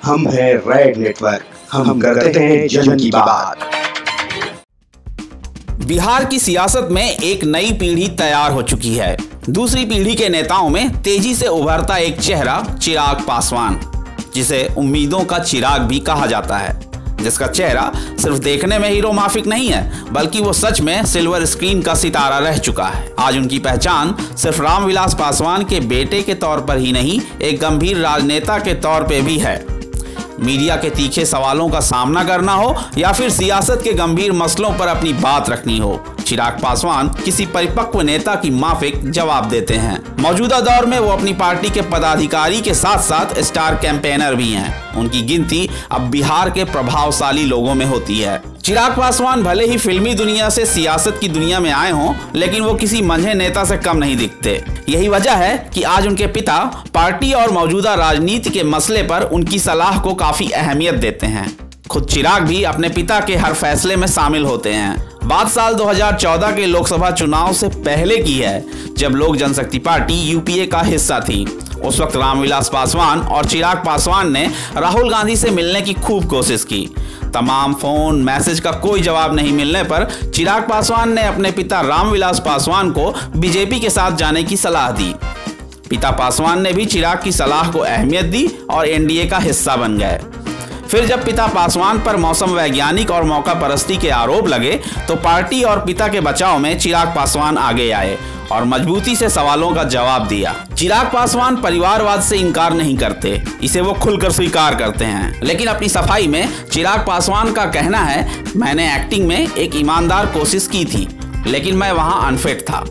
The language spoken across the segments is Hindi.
हम हैं रेड नेटवर्क, हम करते हैं जन की बात। बिहार की सियासत में एक नई पीढ़ी तैयार हो चुकी है। दूसरी पीढ़ी के नेताओं में तेजी से उभरता एक चेहरा चिराग पासवान, जिसे उम्मीदों का चिराग भी कहा जाता है, जिसका चेहरा सिर्फ देखने में हीरो माफिक नहीं है, बल्कि वो सच में सिल्वर स्क्रीन का सितारा रह चुका है। आज उनकी पहचान सिर्फ रामविलास पासवान के बेटे के तौर पर ही नहीं, एक गंभीर राजनेता के तौर पे भी है। मीडिया के तीखे सवालों का सामना करना हो या फिर सियासत के गंभीर मसलों पर अपनी बात रखनी हो, चिराग पासवान किसी परिपक्व नेता की माफिक जवाब देते हैं। मौजूदा दौर में वो अपनी पार्टी के पदाधिकारी के साथ साथ स्टार कैंपेनर भी हैं। उनकी गिनती अब बिहार के प्रभावशाली लोगों में होती है। चिराग पासवान भले ही फिल्मी दुनिया से सियासत की दुनिया में आए हों, लेकिन वो किसी मंझे नेता से कम नहीं दिखते। यही वजह है कि आज उनके पिता पार्टी और मौजूदा राजनीति के मसले पर उनकी सलाह को काफी अहमियत देते हैं। खुद चिराग भी अपने पिता के हर फैसले में शामिल होते हैं। बात साल 2014 के लोकसभा चुनाव से पहले की है, जब लोक जनशक्ति पार्टी यूपीए का हिस्सा थी। उस वक्त रामविलास पासवान और चिराग पासवान ने राहुल गांधी से मिलने की खूब कोशिश की। तमाम फोन मैसेज का कोई जवाब नहीं मिलने पर चिराग पासवान ने अपने पिता रामविलास पासवान को बीजेपी के साथ जाने की सलाह दी। पिता पासवान ने भी चिराग की सलाह को अहमियत दी और एनडीए का हिस्सा बन गए। फिर जब पिता पासवान पर मौसम वैज्ञानिक और मौका परस्ती के आरोप लगे, तो पार्टी और पिता के बचाव में चिराग पासवान आगे आए और मजबूती से सवालों का जवाब दिया। चिराग पासवान परिवारवाद से इनकार नहीं करते, इसे वो खुलकर स्वीकार करते हैं। लेकिन अपनी सफाई में चिराग पासवान का कहना है, मैंने एक्टिंग में एक ईमानदार कोशिश की थी, लेकिन मैं वहां अनफिट था।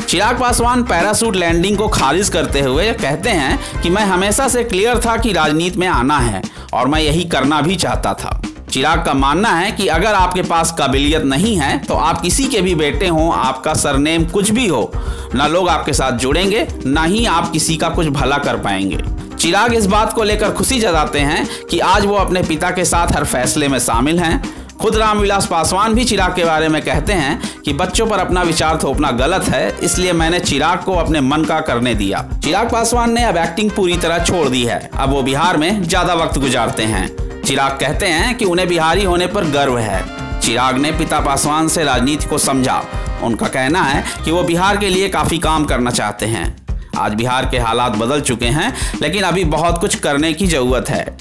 चिराग पासवान पैरासूट लैंडिंग को खारिज करते हुए कहते हैं कि मैं हमेशा से क्लियर था कि राजनीति में आना है और मैं यही करना भी चाहता था। चिराग का मानना है कि अगर आपके पास काबिलियत नहीं है तो आप किसी के भी बेटे हों, आपका सरनेम कुछ भी हो, ना लोग आपके साथ जुड़ेंगे, ना ही आप किसी का कुछ भला कर पाएंगे। चिराग इस बात को लेकर खुशी जताते हैं कि आज वो अपने पिता के साथ हर फैसले में शामिल हैं। खुद रामविलास पासवान भी चिराग के बारे में कहते हैं कि बच्चों पर अपना विचार थोपना गलत है, इसलिए मैंने चिराग को अपने मन का करने दिया। चिराग पासवान ने अब एक्टिंग पूरी तरह छोड़ दी है, अब वो बिहार में ज्यादा वक्त गुजारते हैं। चिराग कहते हैं कि उन्हें बिहारी होने पर गर्व है। चिराग ने पिता पासवान से राजनीति को समझा। उनका कहना है कि वो बिहार के लिए काफी काम करना चाहते हैं। आज बिहार के हालात बदल चुके हैं, लेकिन अभी बहुत कुछ करने की जरूरत है।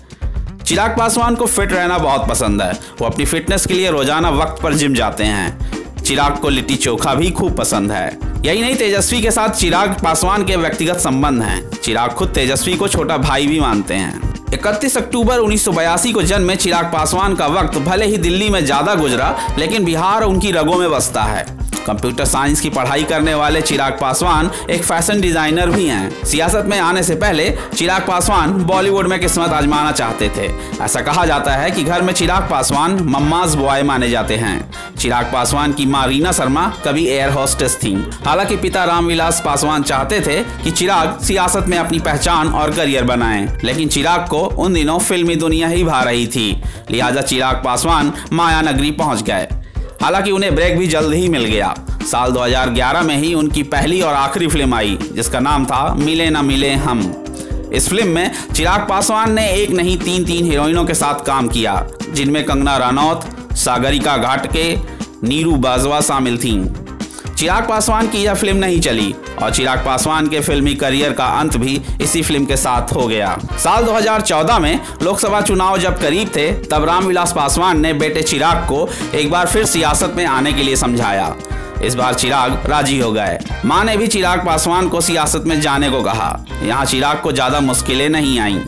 चिराग पासवान को फिट रहना बहुत पसंद है। वो अपनी फिटनेस के लिए रोजाना वक्त पर जिम जाते हैं। चिराग को लिट्टी चोखा भी खूब पसंद है। यही नहीं, तेजस्वी के साथ चिराग पासवान के व्यक्तिगत संबंध हैं। चिराग खुद तेजस्वी को छोटा भाई भी मानते हैं। 31 अक्टूबर 1982 को जन्मे चिराग पासवान का वक्त भले ही दिल्ली में ज्यादा गुजरा, लेकिन बिहार उनकी रगों में बसता है। कंप्यूटर साइंस की पढ़ाई करने वाले चिराग पासवान एक फैशन डिजाइनर भी हैं। सियासत में आने से पहले चिराग पासवान बॉलीवुड में किस्मत आजमाना चाहते थे। ऐसा कहा जाता है कि घर में चिराग पासवान मम्माज बॉय माने जाते हैं। चिराग पासवान की मां रीना शर्मा कभी एयर होस्टेस थीं। हालांकि पिता रामविलास पासवान चाहते थे कि चिराग सियासत में अपनी पहचान और करियर बनाएं, लेकिन चिराग को उन दिनों फिल्मी दुनिया ही भा रही थी, लिहाजा चिराग पासवान माया नगरी पहुंच गए। हालांकि उन्हें ब्रेक भी जल्द ही मिल गया। साल 2011 में ही उनकी पहली और आखिरी फिल्म आई, जिसका नाम था मिले ना मिले हम। इस फिल्म में चिराग पासवान ने एक नहीं तीन हीरोइनों के साथ काम किया, जिनमें कंगना रनौत, सागरिका घाटगे, नीरू बाजवा शामिल थीं। चिराग पासवान की यह फिल्म नहीं चली और चिराग पासवान के फिल्मी करियर का अंत भी इसी फिल्म के साथ हो गया। साल 2014 में लोकसभा चुनाव जब करीब थे, तब रामविलास पासवान ने बेटे चिराग को एक बार फिर सियासत में आने के लिए समझाया। इस बार चिराग राजी हो गए। मां ने भी चिराग पासवान को सियासत में जाने को कहा। यहाँ चिराग को ज्यादा मुश्किलें नहीं आईं।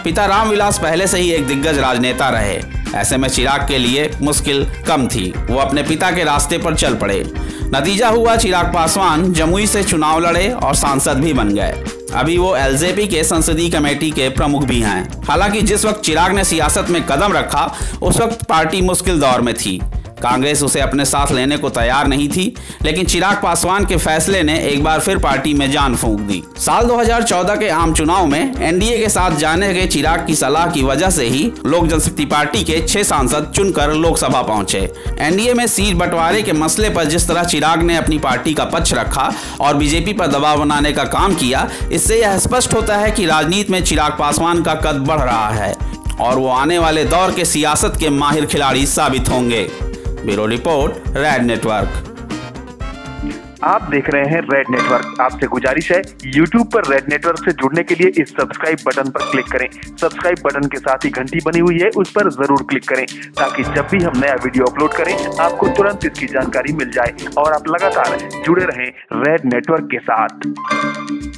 पिता रामविलास पहले से ही एक दिग्गज राजनेता रहे, ऐसे में चिराग के लिए मुश्किल कम थी। वो अपने पिता के रास्ते पर चल पड़े। नतीजा हुआ, चिराग पासवान जमुई से चुनाव लड़े और सांसद भी बन गए। अभी वो एलजेपी के संसदीय कमेटी के प्रमुख भी हैं। हालांकि जिस वक्त चिराग ने सियासत में कदम रखा, उस वक्त पार्टी मुश्किल दौर में थी। कांग्रेस उसे अपने साथ लेने को तैयार नहीं थी, लेकिन चिराग पासवान के फैसले ने एक बार फिर पार्टी में जान फूंक दी। साल 2014 के आम चुनाव में एनडीए के साथ जाने के चिराग की सलाह की वजह से ही लोक जनशक्ति पार्टी के 6 सांसद चुनकर लोकसभा पहुंचे। एनडीए में सीट बंटवारे के मसले पर जिस तरह चिराग ने अपनी पार्टी का पक्ष रखा और बीजेपी पर दबाव बनाने का काम किया, इससे यह स्पष्ट होता है कि राजनीति में चिराग पासवान का कद बढ़ रहा है। और वो आने वाले दौर के सियासत के माहिर खिलाड़ी साबित होंगे। Bureau report, red network. आप देख रहे हैं रेड नेटवर्क। आपसे गुजारिश है, YouTube पर रेड नेटवर्क से जुड़ने के लिए इस सब्सक्राइब बटन पर क्लिक करें। सब्सक्राइब बटन के साथ ही घंटी बनी हुई है, उस पर जरूर क्लिक करें ताकि जब भी हम नया वीडियो अपलोड करें आपको तुरंत इसकी जानकारी मिल जाए और आप लगातार जुड़े रहें रेड नेटवर्क के साथ।